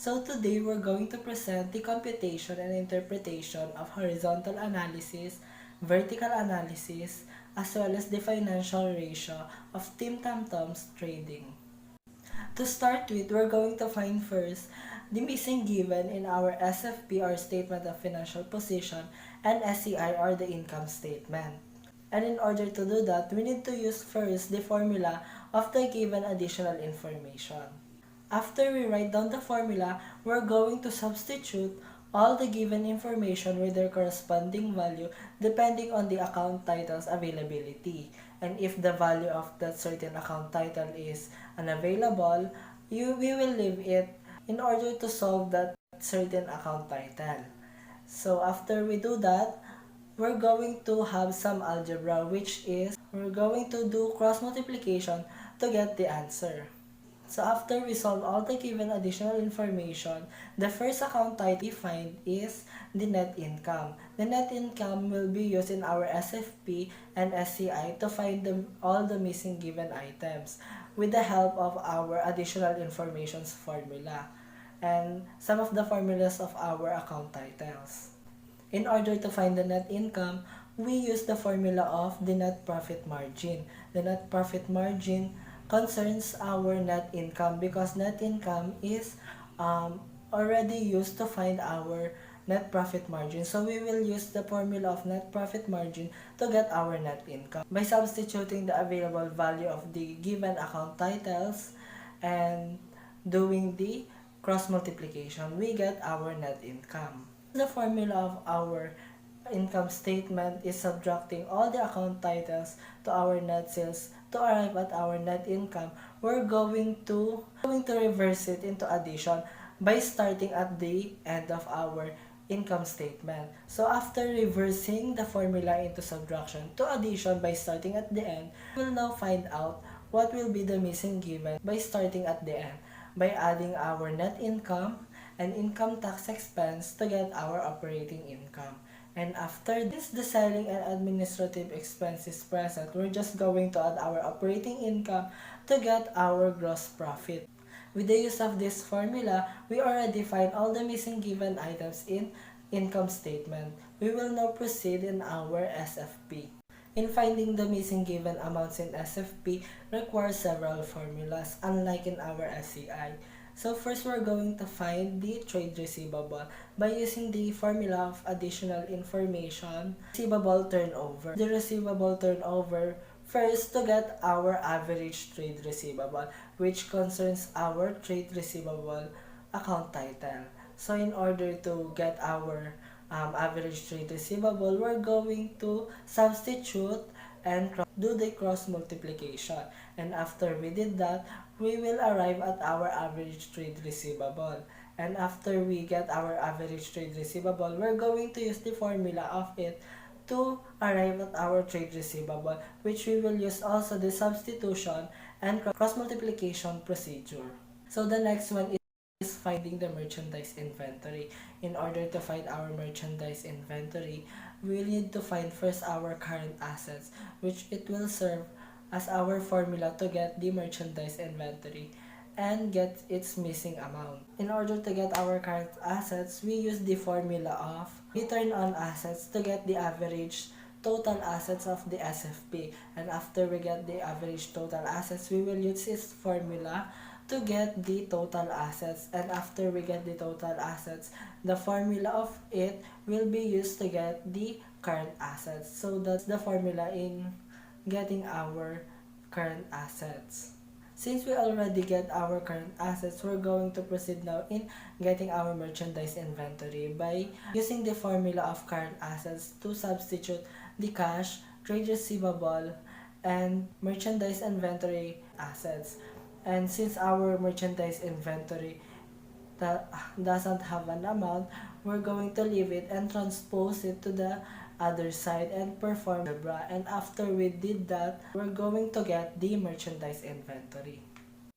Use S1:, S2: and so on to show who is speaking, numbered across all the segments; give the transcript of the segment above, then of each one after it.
S1: So today we're going to present the computation and interpretation of horizontal analysis, vertical analysis, as well as the financial ratio of Tim Tam Tom's trading. To start with, we're going to find first the missing given in our SFP or Statement of Financial Position and SCI or the income statement. And in order to do that, we need to use first the formula of the given additional information. After we write down the formula, we're going to substitute all the given information with their corresponding value depending on the account title's availability. And if the value of that certain account title is unavailable, we will leave it in order to solve that certain account title. So after we do that, we're going to have some algebra, which is we're going to do cross multiplication to get the answer. So after we solve all the given additional information, the first account type we find is the net income. The net income will be used in our SFP and SCI to find all the missing given items with the help of our additional informations formula and some of the formulas of our account titles. In order to find the net income, we use the formula of the net profit margin. The net profit margin concerns our net income because net income is already used to find our net profit margin. So we will use the formula of net profit margin to get our net income by substituting the available value of the given account titles and doing the cross multiplication. We get our net income. The formula of our income statement is subtracting all the account titles to our net sales to arrive at our net income. We're going to reverse it into addition by starting at the end of our income statement. So after reversing the formula into subtraction to addition by starting at the end, we'll now find out what will be the missing given by starting at the end by adding our net income and income tax expense to get our operating income. And after this, the selling and administrative expense is present, we're just going to add our operating income to get our gross profit. With the use of this formula, we already find all the missing given items in income statement. We will now proceed in our SFP. In finding the missing given amounts in SFP requires several formulas, unlike in our SCI. So first, we're going to find the trade receivable by using the formula of additional information, receivable turnover. The receivable turnover first to get our average trade receivable, which concerns our trade receivable account title. So in order to get our average trade receivable, we're going to substitute and do the cross multiplication. And after we did that, we will arrive at our average trade receivable. And after we get our average trade receivable, we're going to use the formula of it to arrive at our trade receivable, which we will use also the substitution and cross multiplication procedure. So the next one is finding the merchandise inventory. In order to find our merchandise inventory, we need to find first our current assets, which it will serve as our formula to get the merchandise inventory and get its missing amount. In order to get our current assets, we use the formula of return on assets to get the average total assets of the SFP. And after we get the average total assets, we will use this formula to get the total assets. And after we get the total assets, the formula of it will be used to get the current assets. So that's the formula in getting our current assets. Since we already get our current assets, we're going to proceed now in getting our merchandise inventory by using the formula of current assets to substitute the cash, trade receivable, and merchandise inventory assets. And since our merchandise inventory doesn't have an amount, we're going to leave it and transpose it to the other side and perform algebra. And after we did that, we're going to get the merchandise inventory.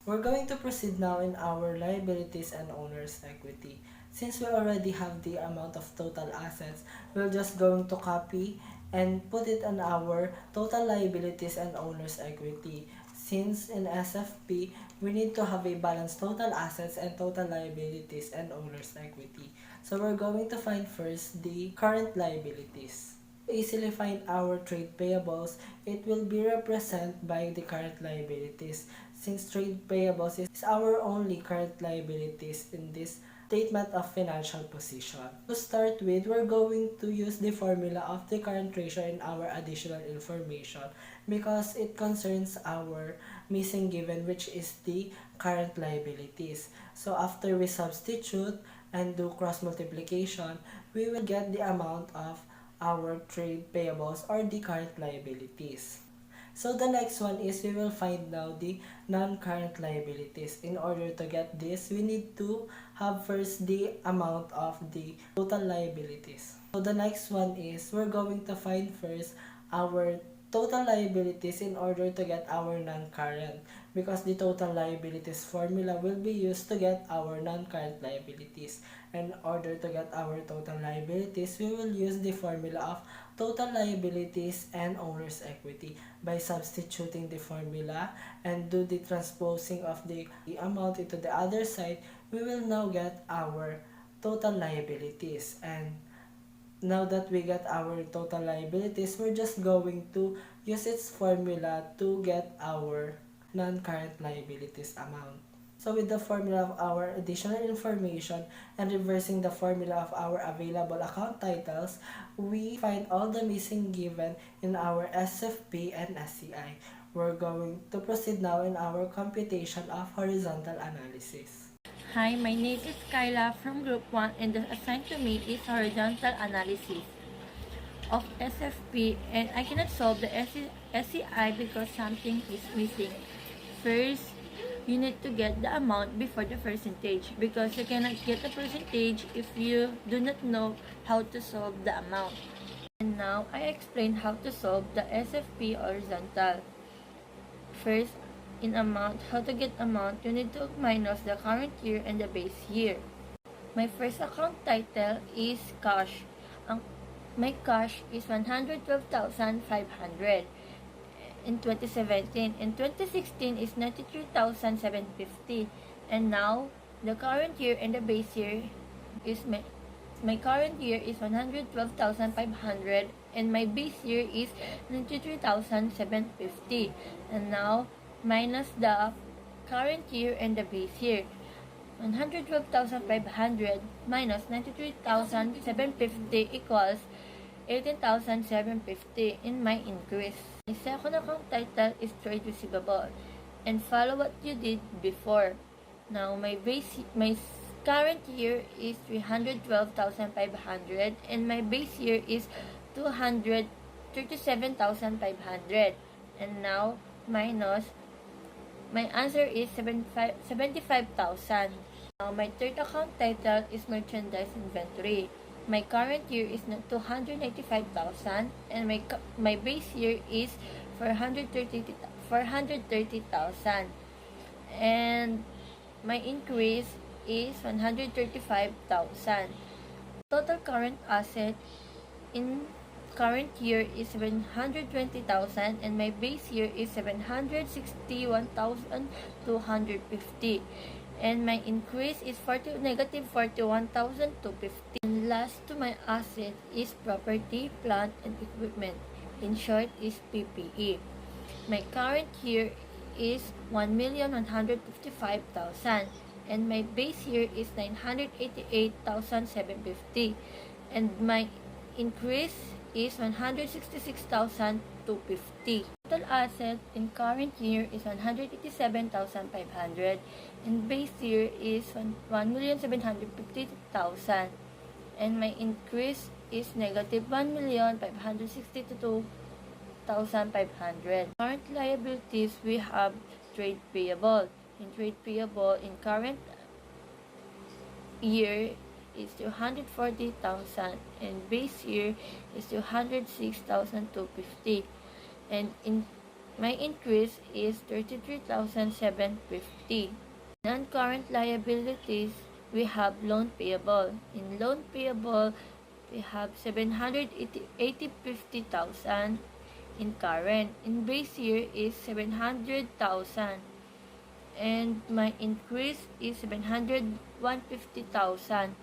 S1: We're going to proceed now in our liabilities and owner's equity. Since we already have the amount of total assets, we're just going to copy and put it on our total liabilities and owner's equity. since in SFP, we need to have a balanced total assets and total liabilities and owner's equity. So we're going to find first the current liabilities. To easily find our trade payables, it will be represented by the current liabilities, since trade payables is our only current liabilities in this statement of financial position. To start with, we're going to use the formula of the current ratio in our additional information because it concerns our missing given, which is the current liabilities. So after we substitute and do cross multiplication, we will get the amount of our trade payables or the current liabilities. So the next one is we will find now the non-current liabilities. In order to get this, we need to have first the amount of the total liabilities. So the next one is we're going to find first our total liabilities in order to get our non-current, because the total liabilities formula will be used to get our non-current liabilities. In order to get our total liabilities, we will use the formula of total liabilities and owner's equity by substituting the formula and do the transposing of the amount into the other side. We will now get our total liabilities, and now that we get our total liabilities, we're just going to use its formula to get our non-current liabilities amount. So with the formula of our additional information and reversing the formula of our available account titles, we find all the missing given in our SFP and SCI. We're going to proceed now in our computation of horizontal analysis.
S2: Hi, my name is Kyla from Group 1 and the assigned to me is horizontal analysis of SFP, and I cannot solve the SCI because something is missing. First, you need to get the amount before the percentage because you cannot get the percentage if you do not know how to solve the amount. And now I explain how to solve the SFP horizontal. First, in amount, how to get amount, you need to minus the current year and the base year. My first account title is cash. My cash is 112,500 in 2017. In 2016 is 93,750. And now, the current year and the base year is my current year is 112,500 and my base year is 93,750. And now, minus the current year and the base year. 112,500 minus 93,750 equals 18,750 in my increase. My second account title is trade receivable and follow what you did before. Now my current year is 312,500 and my base year is 237,500, and now minus my answer is 75,000. Now, my third account title is merchandise inventory. My current year is 295,000 and my base year is 430,000. And my increase is 135,000. Total current asset in current year is 720,000 and my base year is 761,250, and my increase is negative 41,250. And last to my asset is property, plant, and equipment. In short is PPE. My current year is 1,155,000 and my base year is 988,750, and my increase is 166,250. Total asset in current year is 187,500 and base year is 1,750,000, and my increase is negative 1,562,500. Current liabilities, we have trade payable. In trade payable in current year is 240,000 and base year is 206,250, and in my increase is 33,750. Non-current liabilities, we have loan payable. In loan payable, we have 750,000 in current. In base year is 700,000 and my increase is 150,000.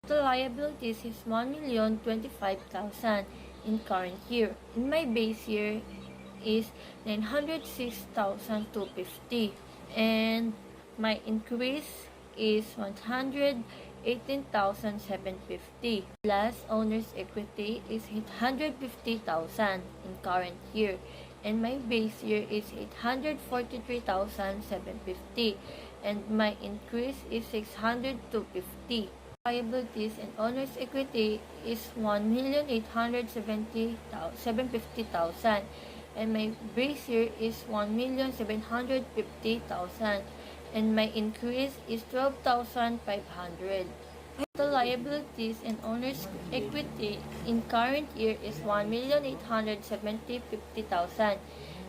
S2: Total liabilities is 1,025,000 in current year. In my base year is 906,250 and my increase is 118,750. Last owner's equity is 850,000 in current year and my base year is 843,750 and my increase is 600,250. Liabilities and owner's equity is 1,870,750,000 and my base year is 1,750,000 and my increase is 12,500. Total liabilities and owner's equity in current year is 1,870,050,000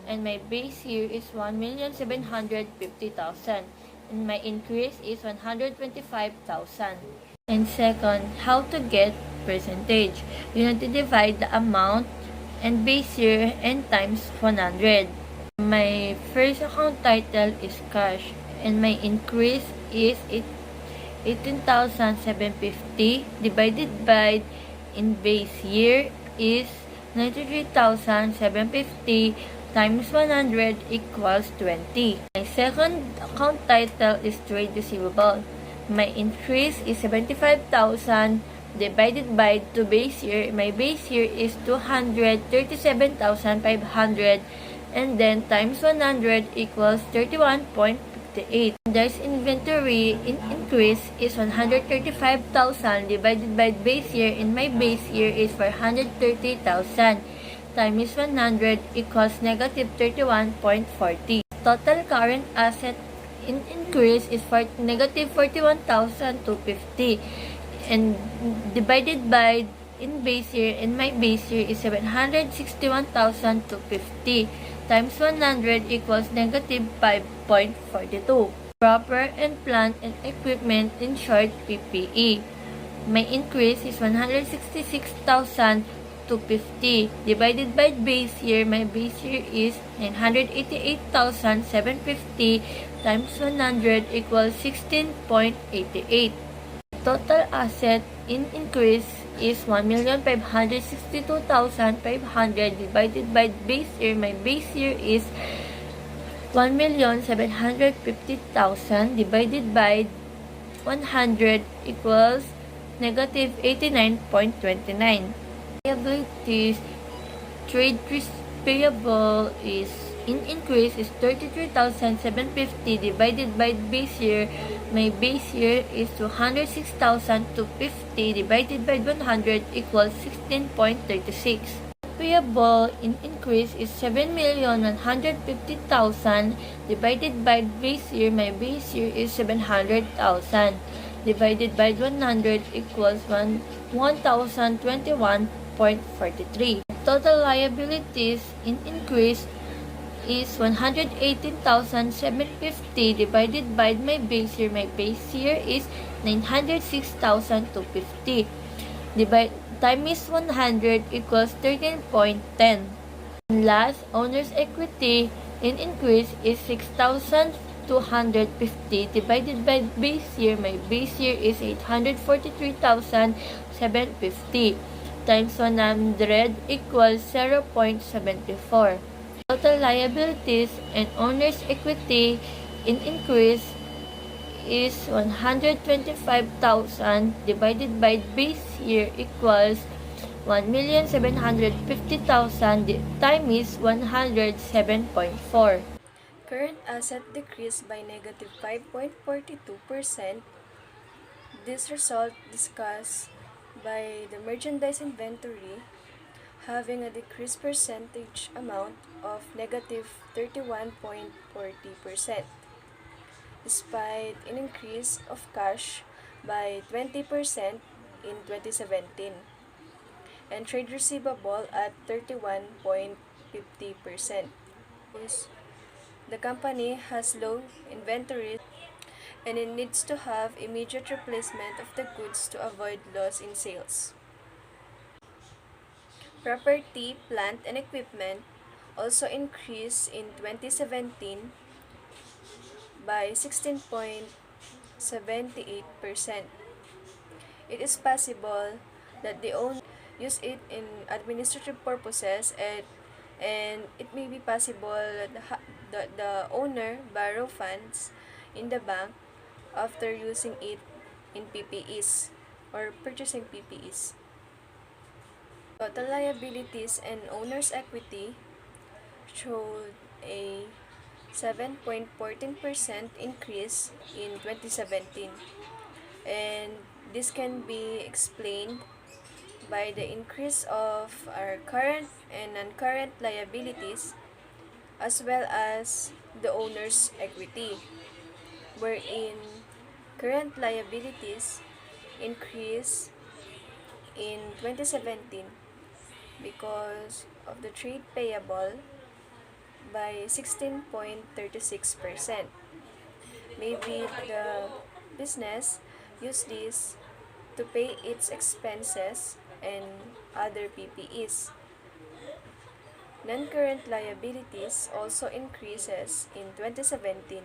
S2: and my base year is 1,750,000 and my increase is 125,000. And second, how to get percentage. You need to divide the amount and base year and times 100. My first account title is cash and my increase is 18,750 divided by in base year is 93,750 times 100 equals 20. My second account title is trade receivable. My increase is 75,000 divided by 2 base year. My base year is 237,500 and then times 100 equals 31.58. There's inventory in increase is 135,000 divided by base year and my base year is 430,000 times 100 equals negative 31.40. Total current asset in increase is for negative 41,250 and divided by in base year and my base year is 761,250 times 100 equals negative 5.42. Proper and plant and equipment in short PPE. My increase is 166,250 divided by base year. My base year is 988,750 times 100 equals 16.88. Total asset in increase is 1,562,500 divided by base year. My base year is 1,750,000 divided by 100 equals negative 89.29. Liabilities, trade payable is in increase is 33,750 divided by base year. My base year is 206,250 divided by 100 equals 16.36. Payable in increase is 7,150,000 divided by base year. My base year is 700,000 divided by 100 equals 1,021.43. Total liabilities in increase is 118,750 divided by my base year. My base year is 906,250 divide times 100 equals 13.10. Last, owner's equity in increase is 6,250 divided by base year. My base year is 843,750 times 100 equals 0.74. Total liabilities and owner's equity in increase is 125,000 divided by base year equals 1,750,000 times 107.4.
S3: Current asset decreased by negative 5.42%. This result discussed by the merchandise inventory having a decreased percentage amount of negative 31.40%, despite an increase of cash by 20% in 2017, and trade receivable at 31.50%. The company has low inventory and it needs to have immediate replacement of the goods to avoid loss in sales. Property, plant, and equipment also increased in 2017 by 16.78%. It is possible that the owner use it in administrative purposes, and it may be possible that the owner borrow funds in the bank after using it in PPEs or purchasing PPEs. Total liabilities and owner's equity showed a 7.14% increase in 2017, and this can be explained by the increase of our current and non-current liabilities as well as the owner's equity, wherein current liabilities increase in 2017 because of the trade payable by 16.36%. Maybe the business used this to pay its expenses and other PPEs. Non-current liabilities also increases in 2017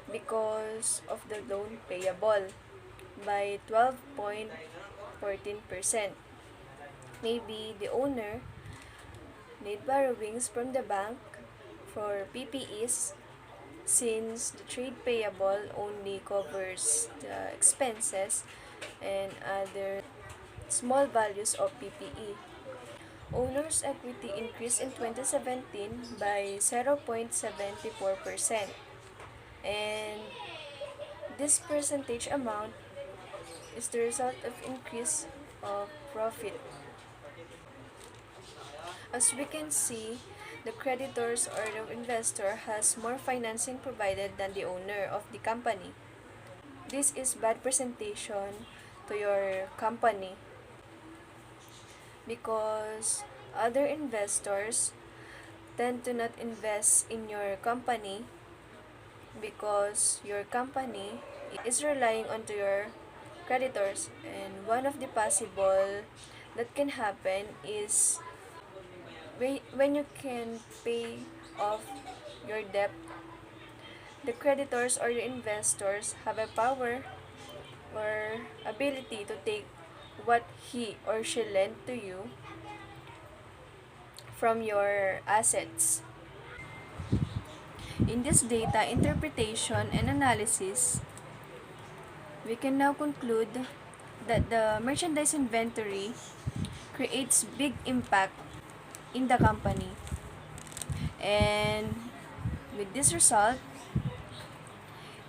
S3: because of the loan payable by 12.14%. Maybe the owner need borrowings from the bank for PPEs since the trade payable only covers the expenses and other small values of PPE. Owner's equity increased in 2017 by 0.74%, and this percentage amount is the result of increase of profit. As we can see, the creditors or the investor has more financing provided than the owner of the company. This is bad presentation to your company because other investors tend to not invest in your company because your company is relying onto your creditors, and one of the possible that can happen is when you can pay off your debt, the creditors or the investors have a power or ability to take what he or she lent to you from your assets. In this data interpretation and analysis, we can now conclude that the merchandise inventory creates big impact in the company. And with this result,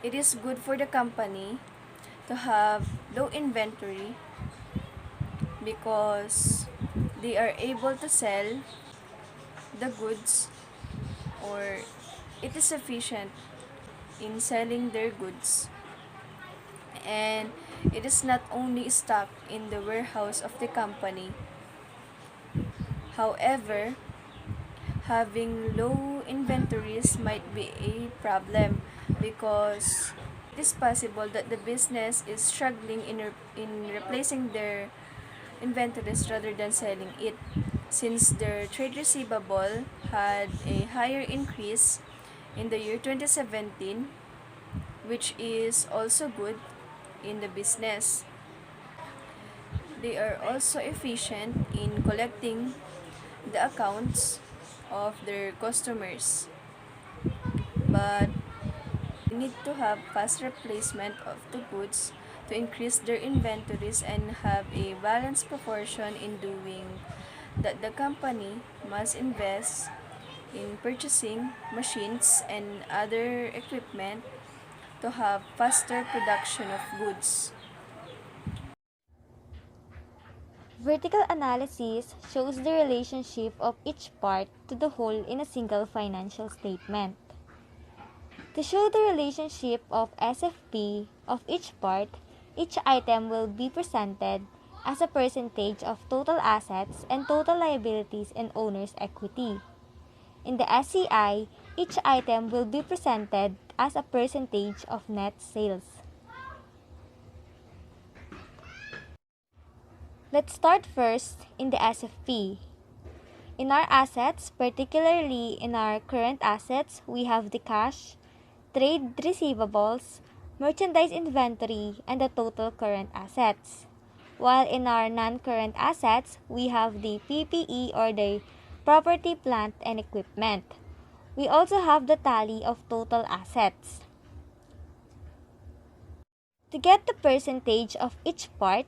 S3: it is good for the company to have low inventory because they are able to sell the goods, or it is sufficient in selling their goods, and it is not only stocked in the warehouse of the company. However, having low inventories might be a problem because it is possible that the business is struggling in replacing their inventories rather than selling it, since their trade receivable had a higher increase in the year 2017, which is also good in the business. They are also efficient in collecting the accounts of their customers, but they need to have fast replacement of the goods to increase their inventories and have a balanced proportion in doing that. The company must invest in purchasing machines and other equipment to have faster production of goods.
S4: Vertical analysis shows the relationship of each part to the whole in a single financial statement. To show the relationship of SFP of each part, each item will be presented as a percentage of total assets and total liabilities and owner's equity. In the SCI, each item will be presented as a percentage of net sales. Let's start first in the SFP. In our assets, particularly in our current assets, we have the cash, trade receivables, merchandise inventory, and the total current assets. While in our non-current assets, we have the PPE or the property, plant, and equipment. We also have the tally of total assets. To get the percentage of each part,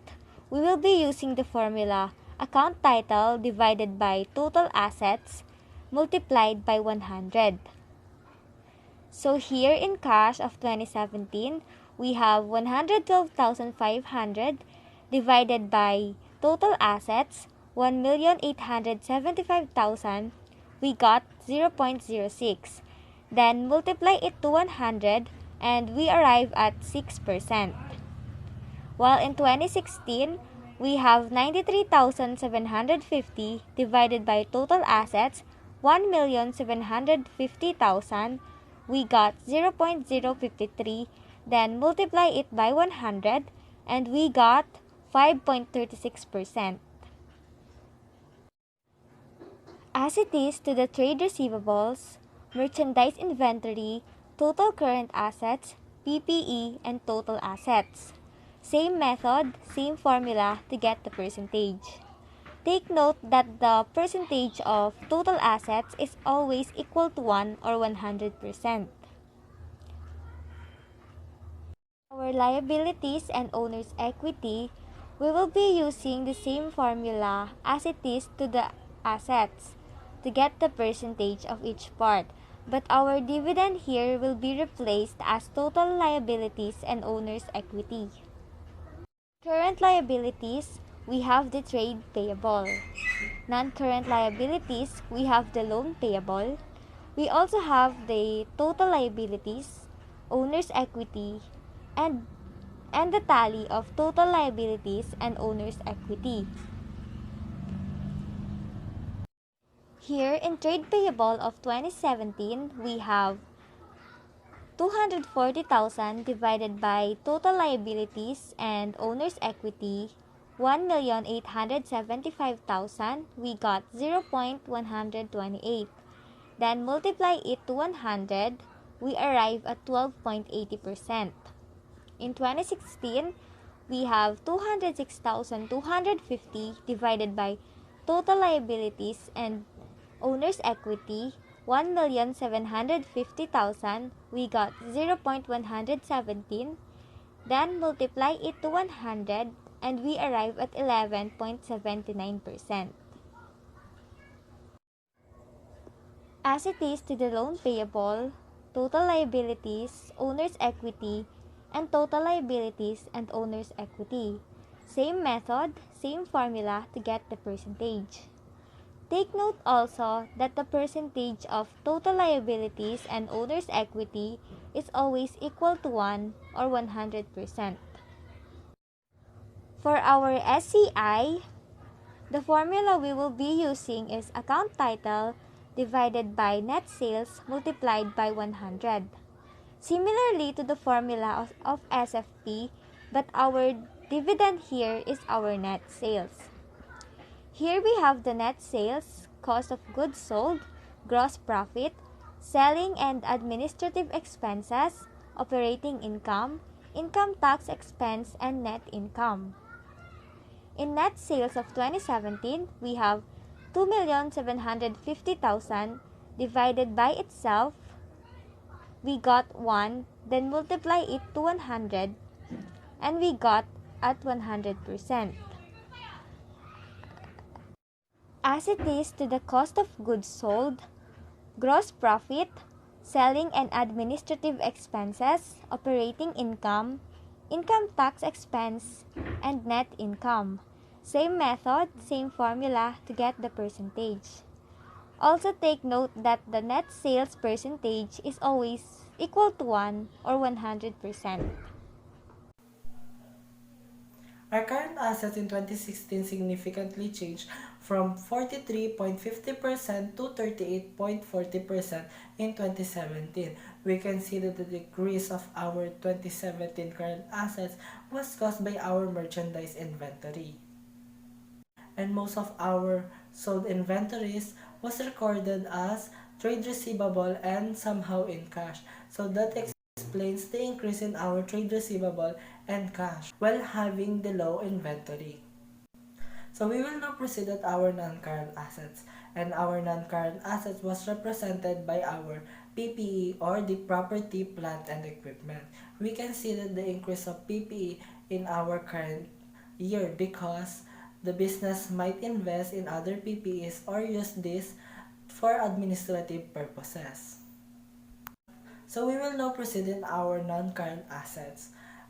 S4: we will be using the formula account title divided by total assets multiplied by 100. So here in cash of 2017, we have 112,500 divided by total assets 1,875,000. We got 0.06. Then multiply it to 100 and we arrive at 6%. While in 2016, we have 93,750 divided by total assets 1,750,000. We got 0.053, then multiply it by 100 and we got 5.36%. As it is to the trade receivables, merchandise inventory, total current assets, PPE, and total assets. Same method, same formula to get the percentage. Take note that the percentage of total assets is always equal to 1 or 100%. Our liabilities and owner's equity, we will be using the same formula as it is to the assets to get the percentage of each part. But our dividend here will be replaced as total liabilities and owner's equity. Current liabilities, we have the trade payable. Non-current liabilities, we have the loan payable. We also have the total liabilities, owner's equity, and the tally of total liabilities and owner's equity. Here in trade payable of 2017, we have 240,000 divided by total liabilities and owner's equity 1,875,000. We got 0.128. Then multiply it to 100, we arrive at 12.80%. In 2016, we have 206,250 divided by total liabilities and owner's equity 1,750,000. We got 0.117. Then multiply it to 100 and we arrive at 11.79%. As it is to the loan payable, total liabilities, owner's equity, and total liabilities and owner's equity. Same method, same formula to get the percentage. Take note also that the percentage of total liabilities and owner's equity is always equal to 1 or 100%. For our SCI, the formula we will be using is account title divided by net sales multiplied by 100. Similarly to the formula of SFP, but our dividend here is our net sales. Here we have the net sales, cost of goods sold, gross profit, selling and administrative expenses, operating income, income tax expense, and net income. In net sales of 2017, we have 2,750,000 divided by itself. We got 1, then multiply it to 100, and we got at 100%. As it is to the cost of goods sold, gross profit, selling and administrative expenses, operating income, income tax expense, and net income. Same method, same formula to get the percentage. Also take note that the net sales percentage is always equal to 1 or 100%.
S1: Our current assets in 2016 significantly changed from 43.50% to 38.40% in 2017. We can see that the decrease of our 2017 current assets was caused by our merchandise inventory. and most of our sold inventories was recorded as trade receivable and somehow in cash. So that explains the increase in our trade receivable and cash while having the low inventory. So we will now proceed at our non-current assets. And our non-current assets was represented by our PPE or the property, plant, and equipment. We can see that the increase of PPE in our current year because the business might invest in other PPEs or use this for administrative purposes. So we will now proceed in our non-current assets,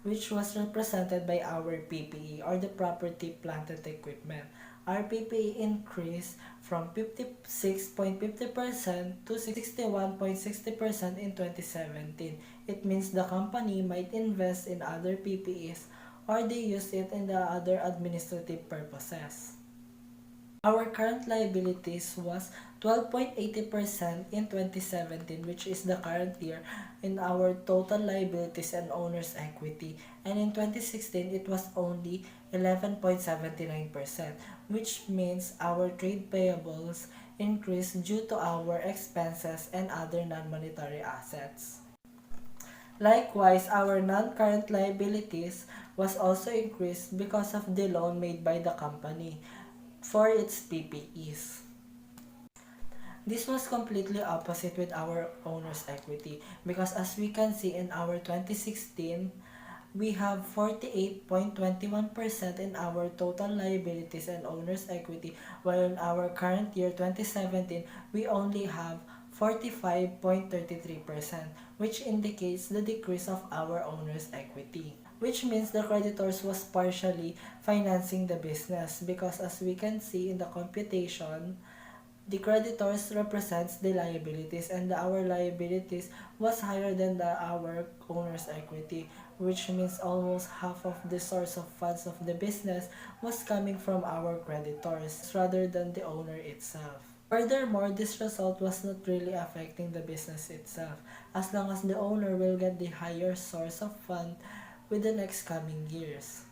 S1: which was represented by our PPE or the property, plant, and equipment. Our PPE increased from 56.50% to 61.60% in 2017. It means the company might invest in other PPEs or they use it in the other administrative purposes. Our current liabilities was 12.80% in 2017, which is the current year, in our total liabilities and owner's equity. And in 2016, it was only 11.79%, which means our trade payables increased due to our expenses and other non-monetary assets. Likewise, our non-current liabilities was also increased because of the loan made by the company for its PPEs. This was completely opposite with our owner's equity because as we can see in our 2016, we have 48.21% in our total liabilities and owner's equity, while in our current year 2017, we only have 45.33%, which indicates the decrease of our owner's equity. Which means the creditors was partially financing the business because as we can see in the computation, the creditors represents the liabilities and our liabilities was higher than our owner's equity, which means almost half of the source of funds of the business was coming from our creditors rather than the owner itself. Furthermore, this result was not really affecting the business itself as long as the owner will get the higher source of fund with the next coming years.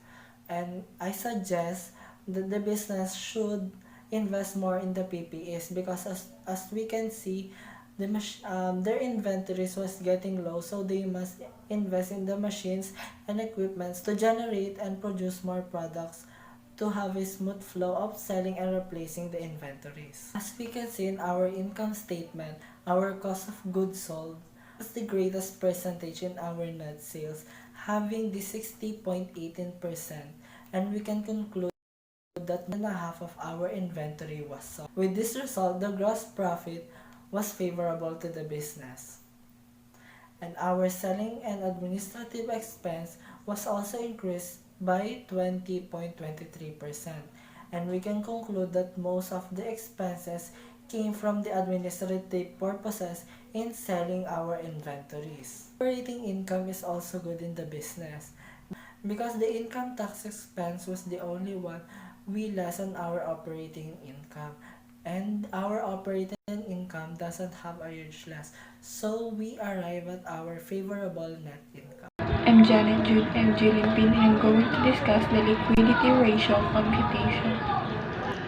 S1: And I suggest that the business should invest more in the PPEs because as we can see, their inventories was getting low, so they must invest in the machines and equipments to generate and produce more products to have a smooth flow of selling and replacing the inventories. As we can see in our income statement, our cost of goods sold was the greatest percentage in our net sales, having the 60.18%, and we can conclude that more than half of our inventory was sold. With this result, the gross profit was favorable to the business. And our selling and administrative expense was also increased by 20.23%. And we can conclude that most of the expenses came from the administrative purposes in selling our inventories. Operating income is also good in the business because the income tax expense was the only one we lessen our operating income, and our operating income doesn't have a huge loss, so we arrive at our favorable net income.
S5: I'm Janet Jude M. Limpin and I'm going to discuss the liquidity ratio computation.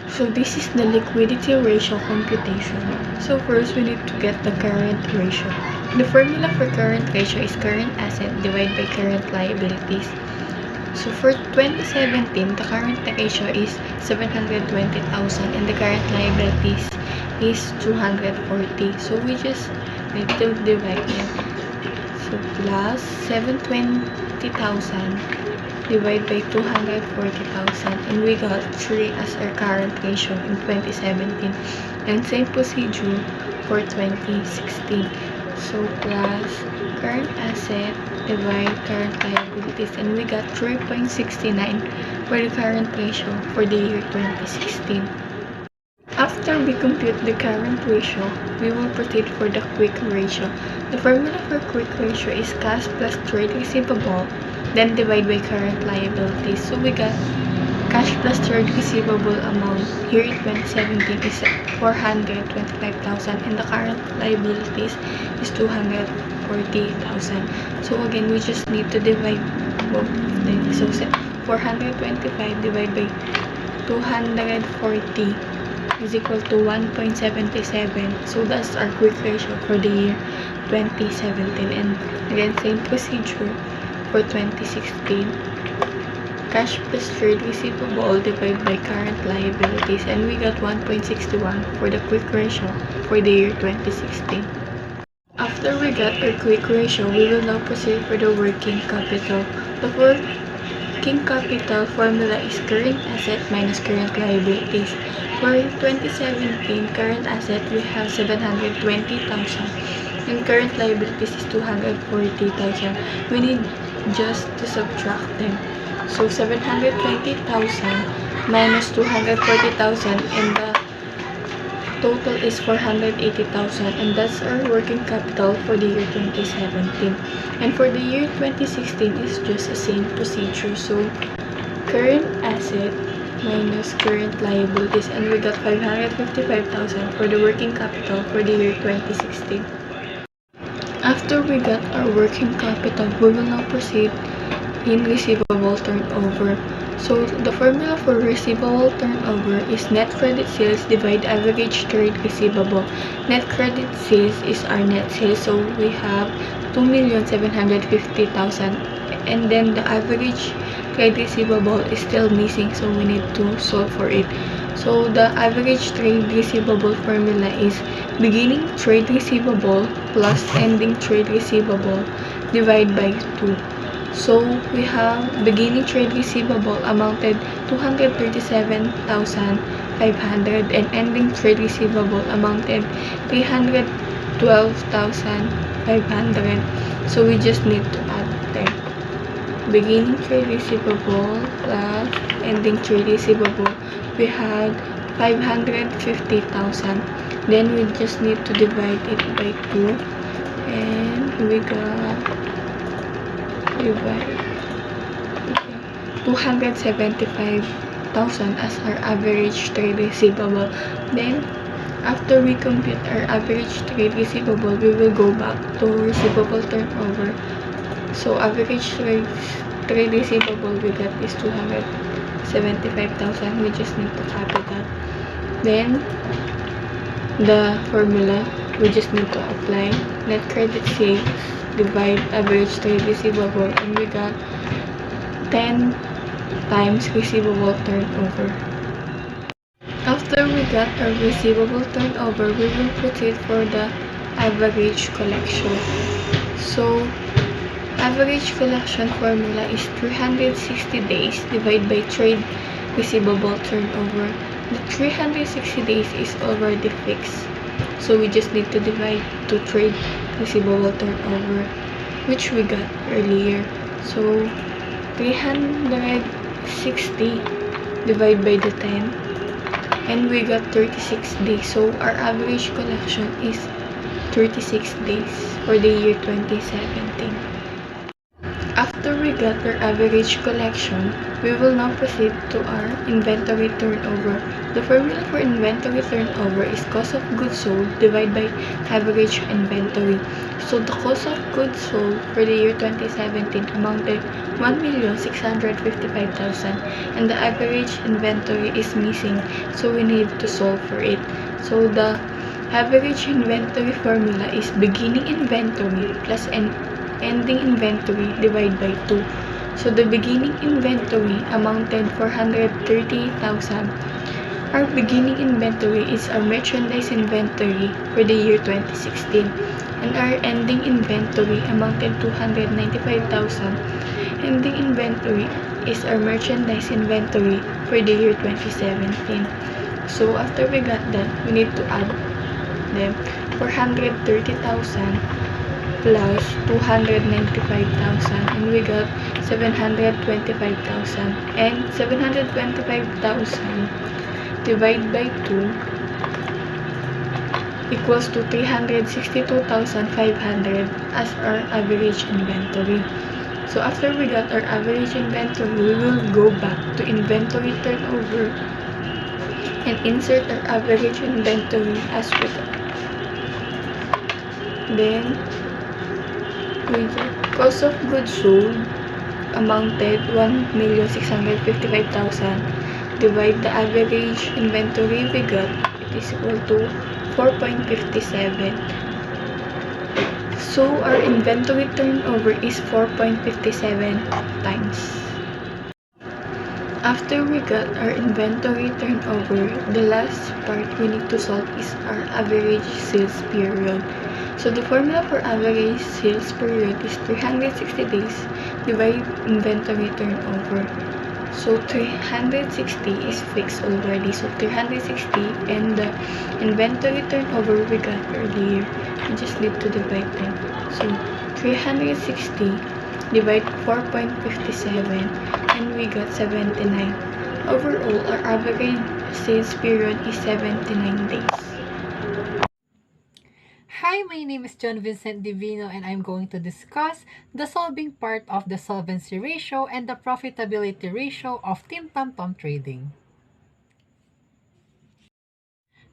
S5: So this is the liquidity ratio computation. So first we need to get the current ratio. The formula for current ratio is current asset divided by current liabilities. So for 2017, the current ratio is 720,000 and the current liabilities is 240. So we just need to divide them. So plus 720,000 divided by 240,000 and we got 3 as our current ratio in 2017 and same procedure for 2016. So plus current asset divide current liabilities and we got 3.69 for the current ratio for the year 2016. After we compute the current ratio, we will proceed for the quick ratio. The formula for quick ratio is cash plus trade receivable, then divide by current liabilities. So we got cash plus trade receivable amount here in 2017 is 425,000 and the current liabilities is 240,000. So again, we just need to divide both of them. So 425 divided by 240 is equal to 1.77. So that's our quick ratio for the year 2017. And again, same procedure for 2016. Cash plus trade receivable divided by current liabilities, and we got 1.61 for the quick ratio for the year 2016. After we got our quick ratio, we will now proceed for the working capital. The working capital formula is current asset minus current liabilities. For 2017, current asset we have 720,000 and current liabilities is 240,000. We need just to subtract them. So 720,000 minus 240,000, and the total is 480,000, and that's our working capital for the year 2017. And for the year 2016 is just the same procedure. So current asset minus current liabilities, and we got 555,000 for the working capital for the year 2016. After we got our working capital, we will now proceed in receivable turnover. So the formula for receivable turnover is net credit sales divide average trade receivable. Net credit sales is our net sales, so we have 2,750,000, and then the average trade receivable is still missing, so we need to solve for it. So the average trade receivable formula is beginning trade receivable plus ending trade receivable divided by 2. So we have beginning trade receivable amounted 237,500 and ending trade receivable amounted 312,500. So we just need to add them. Beginning trade receivable plus ending trade receivable, we had 550,000. Then we just need to divide it by 2, and we got 275,000 as our average trade receivable. Then after we compute our average trade receivable, we will go back to receivable turnover. So average trade receivable we got is 275,000. We just need to copy that. Then the formula, we just need to apply net credit sales divide average trade receivable, and we got 10 times receivable turnover. After we got our receivable turnover, we will proceed for the average collection. So average collection formula is 360 days divided by trade receivable turnover. The 360 days is already fixed, so we just need to divide to trade receivable turnover, which we got earlier. So 360 divided by the 10, and we got 36 days. So our average collection is 36 days for the year 2017. After we got our average collection, we will now proceed to our inventory turnover. The formula for inventory turnover is cost of goods sold divided by average inventory. So the cost of goods sold for the year 2017 amounted 1,655,000, and the average inventory is missing, so we need to solve for it. So the average inventory formula is beginning inventory plus ending inventory divided by 2. So the beginning inventory amounted 430,000. Our beginning inventory is our merchandise inventory for the year 2016, and our ending inventory amounted 295,000. Ending inventory is our merchandise inventory for the year 2017. So after we got that, we need to add them. 430,000 plus 295,000, and we got 725,000, and 725,000 divided by 2 equals to 362,500 as our average inventory. So after we got our average inventory, we will go back to inventory turnover and insert our average inventory as we got. Then cost of goods sold amounted 1,655,000. divide the average inventory we got, it is equal to 4.57. So our inventory turnover is 4.57 times. After we got our inventory turnover, the last part we need to solve is our average sales period. So the formula for average sales period is 360 days divided inventory turnover. So 360 is fixed already. So 360 and the inventory turnover we got earlier, we just need to divide them. So 360 divide 4.57 and we got 79. Overall, our average sales period is 79 days.
S6: Hi, my name is John Vincent Divino and I'm going to discuss the solving part of the solvency ratio and the profitability ratio of Team Tom Tom Trading.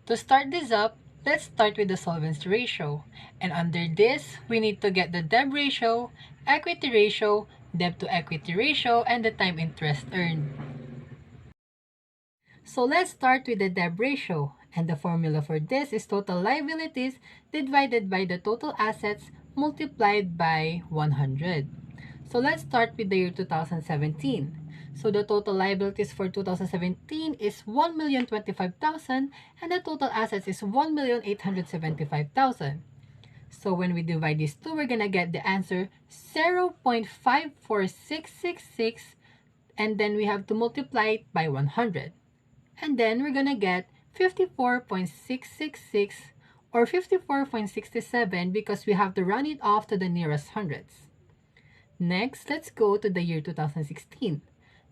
S6: To start this up, let's start with the solvency ratio. And under this, we need to get the debt ratio, equity ratio, debt to equity ratio, and the time interest earned. So let's start with the debt ratio. And the formula for this is total liabilities divided by the total assets multiplied by 100. So let's start with the year 2017. So the total liabilities for 2017 is 1,025,000 and the total assets is 1,875,000. So when we divide these two, we're gonna get the answer 0.54666 and then we have to multiply it by 100. And then we're gonna get 54.666 or 54.67 because we have to round it off to the nearest hundreds. Next, let's go to the year 2016.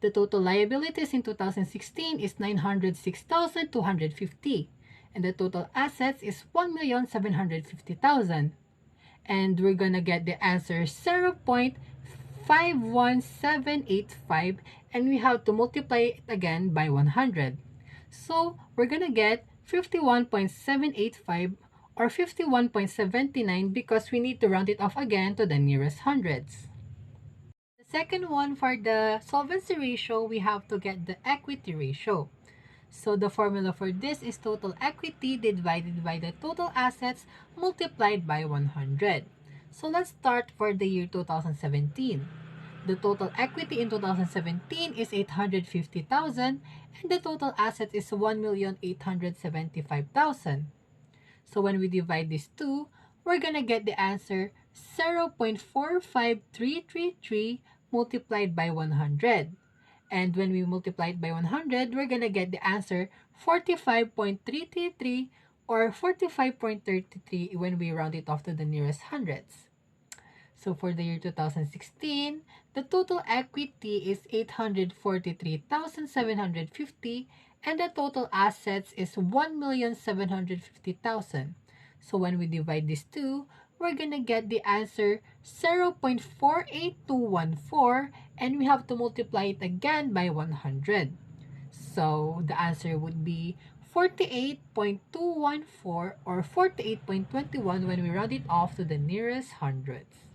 S6: The total liabilities in 2016 is 906,250 and the total assets is 1,750,000. And we're gonna get the answer 0.51785 and we have to multiply it again by 100. So we're gonna get 51.785 or 51.79 because we need to round it off again to the nearest hundreds. The second one, for the solvency ratio, we have to get the equity ratio. So the formula for this is total equity divided by the total assets multiplied by 100. So let's start for the year 2017. The total equity in 2017 is 850,000 and the total assets is 1,875,000. So when we divide these two, we're gonna get the answer 0.45333 multiplied by 100. And when we multiply it by 100, we're gonna get the answer 45.333 or 45.33 when we round it off to the nearest hundreds. So for the year 2016, the total equity is 843,750 and the total assets is 1,750,000. So when we divide these two, we're gonna get the answer 0.48214 and we have to multiply it again by 100. So the answer would be 48.214 or 48.21 when we round it off to the nearest hundreds.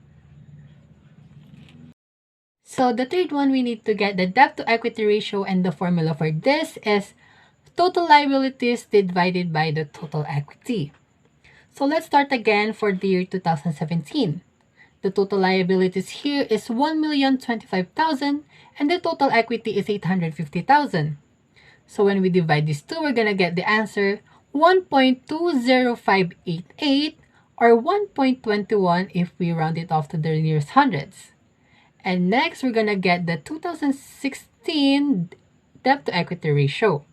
S6: So the third one, we need to get the debt to equity ratio and the formula for this is total liabilities divided by the total equity. So let's start again for the year 2017. The total liabilities here is 1,025,000 and the total equity is 850,000. So when we divide these two, we're gonna get the answer 1.20588 or 1.21 if we round it off to the nearest hundreds. And next, we're gonna get the 2016 debt to equity ratio.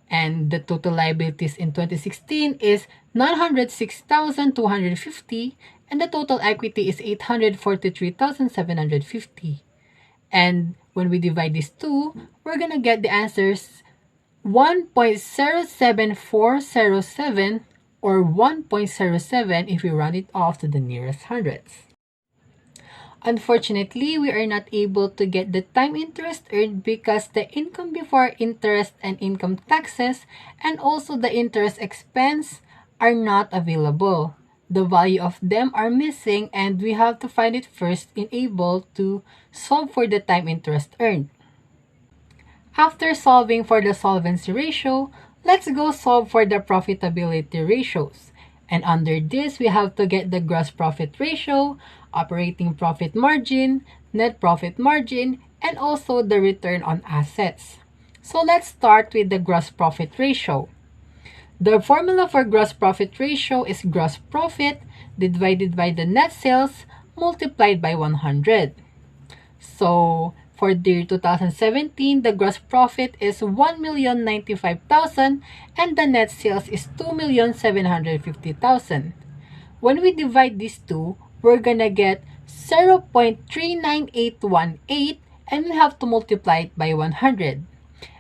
S6: And the total liabilities in 2016 is 906,250 and the total equity is 843,750. And when we divide these two, we're gonna get the answers 1.07407 or 1.07 if we round it off to the nearest hundreds. Unfortunately, we are not able to get the time interest earned because the income before interest and income taxes and also the interest expense are not available. The value of them are missing and we have to find it first in able to solve for the time interest earned. After solving for the solvency ratio, let's go solve for the profitability ratios. And under this, we have to get the gross profit ratio, operating profit margin, net profit margin, and also the return on assets. So let's start with the gross profit ratio. The formula for gross profit ratio is gross profit divided by the net sales multiplied by 100. So for the year 2017, the gross profit is 1,095,000 and the net sales is 2,750,000. When we divide these two, we're gonna get 0.39818 and we have to multiply it by 100.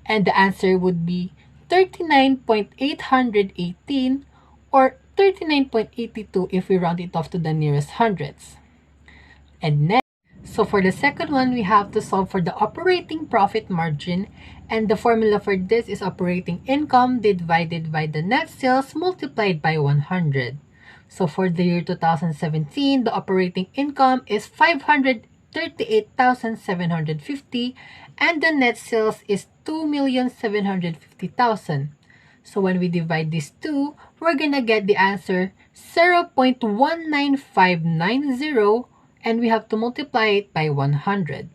S6: And the answer would be 39.818 or 39.82 if we round it off to the nearest hundreds. And next, so for the second one, we have to solve for the operating profit margin, and the formula for this is operating income divided by the net sales multiplied by 100. So for the year 2017, the operating income is 538,750 and the net sales is 2,750,000. So when we divide these two, we're gonna get the answer 0.19590 and we have to multiply it by 100.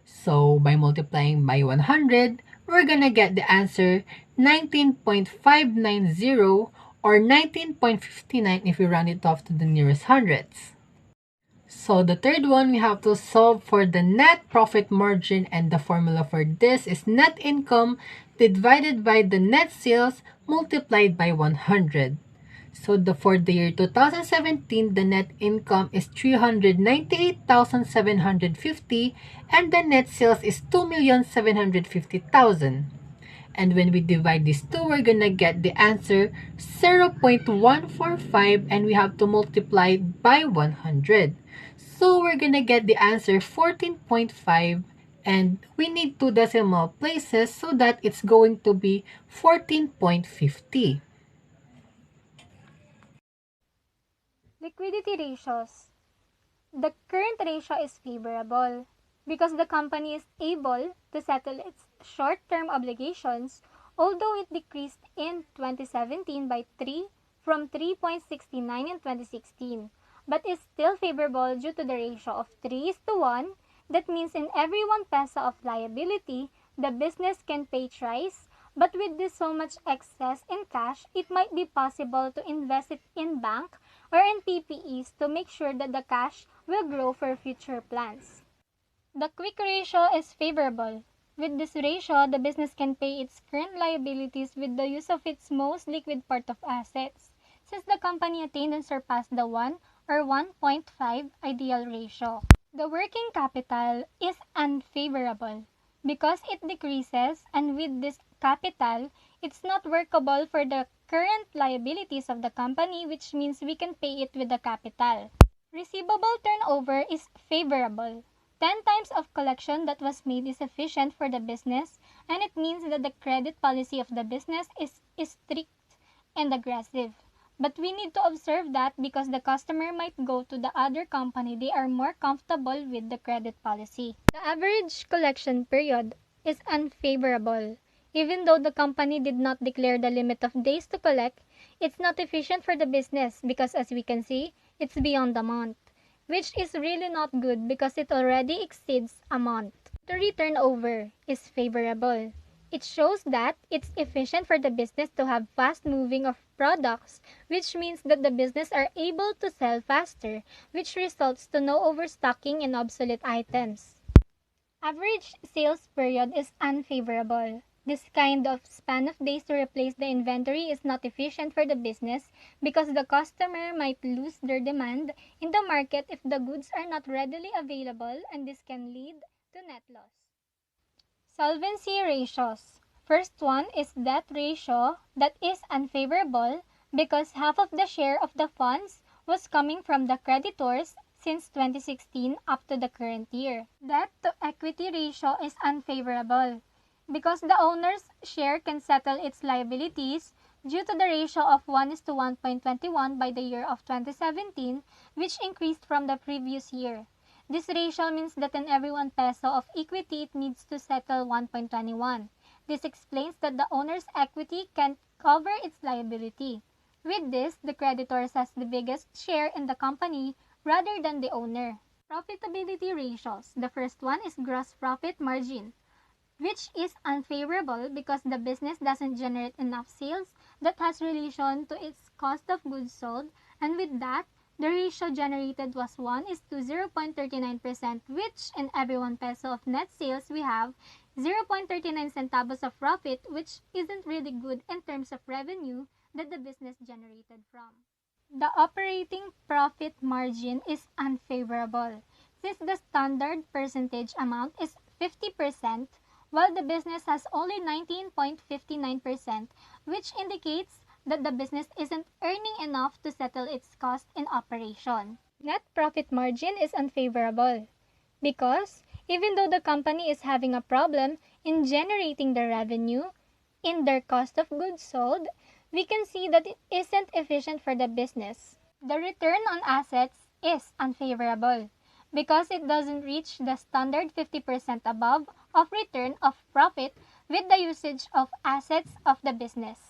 S6: So by multiplying by 100, we're gonna get the answer 19.590 or 19.59 if we round it off to the nearest hundreds. So the third one, we have to solve for the net profit margin, and the formula for this is net income divided by the net sales multiplied by 100. So for the year 2017, the net income is 398,750 and the net sales is 2,750,000. And when we divide these two, we're gonna get the answer 0.145 and we have to multiply it by 100. So we're gonna get the answer 14.5 and we need two decimal places so that it's going to be 14.50.
S7: Liquidity ratios. The current ratio is favorable because the company is able to settle its short-term obligations, although it decreased in 2017 by 3 from 3.69 in 2016, but is still favorable due to the ratio of 3:1. That means in every 1 peso of liability, the business can pay thrice, but with this so much excess in cash, it might be possible to invest it in bank or in PPEs to make sure that the cash will grow for future plans. The quick ratio is favorable. With this ratio, the business can pay its current liabilities with the use of its most liquid part of assets, since the company attained and surpassed the 1 or 1.5 ideal ratio. The working capital is unfavorable because it decreases, and with this capital, it's not workable for the current liabilities of the company, which means we can pay it with the capital. Receivable turnover is favorable. 10 times of collection that was made is efficient for the business, and it means that the credit policy of the business is strict and aggressive. But we need to observe that because the customer might go to the other company, they are more comfortable with the credit policy. The average collection period is unfavorable. Even though the company did not declare the limit of days to collect, it's not efficient for the business because as we can see, it's beyond a month, which is really not good because it already exceeds a month. The return over is favorable. It shows that it's efficient for the business to have fast moving of products, which means that the business are able to sell faster, which results to no overstocking and obsolete items. Average sales period is unfavorable. This kind of span of days to replace the inventory is not efficient for the business because the customer might lose their demand in the market if the goods are not readily available, and this can lead to net loss. Solvency ratios. First one is debt ratio that is unfavorable because half of the share of the funds was coming from the creditors since 2016 up to the current year. Debt to equity ratio is unfavorable because the owner's share can settle its liabilities due to the ratio of 1:1.21 by the year of 2017, which increased from the previous year. This ratio means that in every 1 peso of equity, it needs to settle 1.21. This explains that the owner's equity can't cover its liability. With this, the creditors has the biggest share in the company rather than the owner. Profitability ratios. The first one is gross profit margin, which is unfavorable because the business doesn't generate enough sales that has relation to its cost of goods sold, and with that, the ratio generated was 1 is to 0.39%, which in every 1 peso of net sales we have 0.39 centavos of profit, which isn't really good in terms of revenue that the business generated from. The operating profit margin is unfavorable since the standard percentage amount is 50%, while the business has only 19.59%, which indicates that the business isn't earning enough to settle its cost in operation. Net profit margin is unfavorable because even though the company is having a problem in generating the revenue in their cost of goods sold, we can see that it isn't efficient for the business. The return on assets is unfavorable because it doesn't reach the standard 50% above of return of profit with the usage of assets of the business.